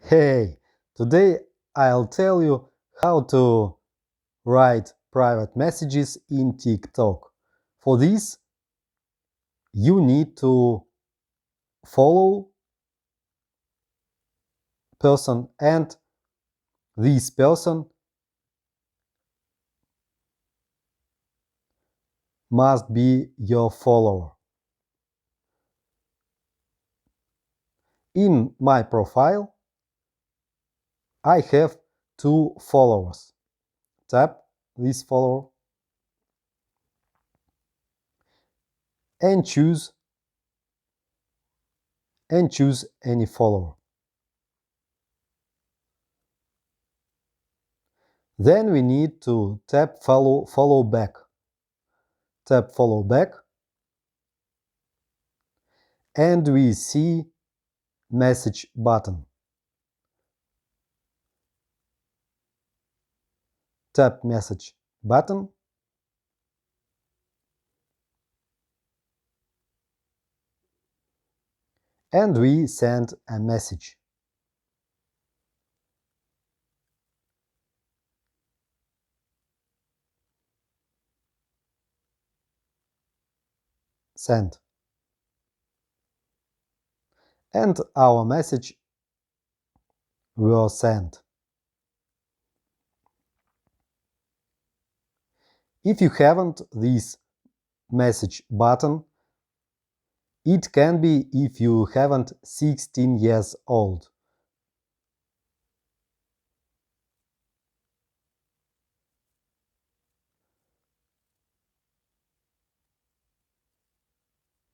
Hey, today I'll tell you how to write private messages in TikTok. For this, you need to follow person, and this person must be your follower. In my profile, I have 2 followers. Tap this follower and choose any follower. Then we need to tap follow back. Tap follow back, and we see message button. Tap message button and we send a message. Send. And our message will send. If you haven't this message button, it can be if you haven't 16 years old.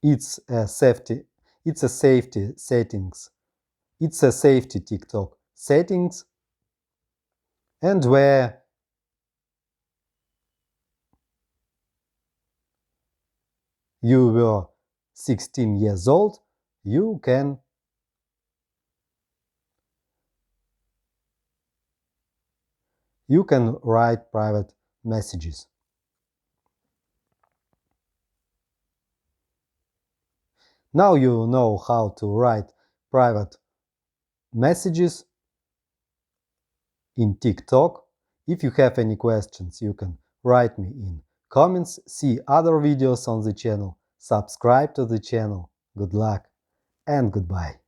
It's a safety settings. It's a safety TikTok settings, and where you were 16 years old, you can write private messages. Now you know how to write private messages in TikTok. If you have any questions, you can write me in comments. See other videos on the channel. Subscribe to the channel. Good luck and goodbye.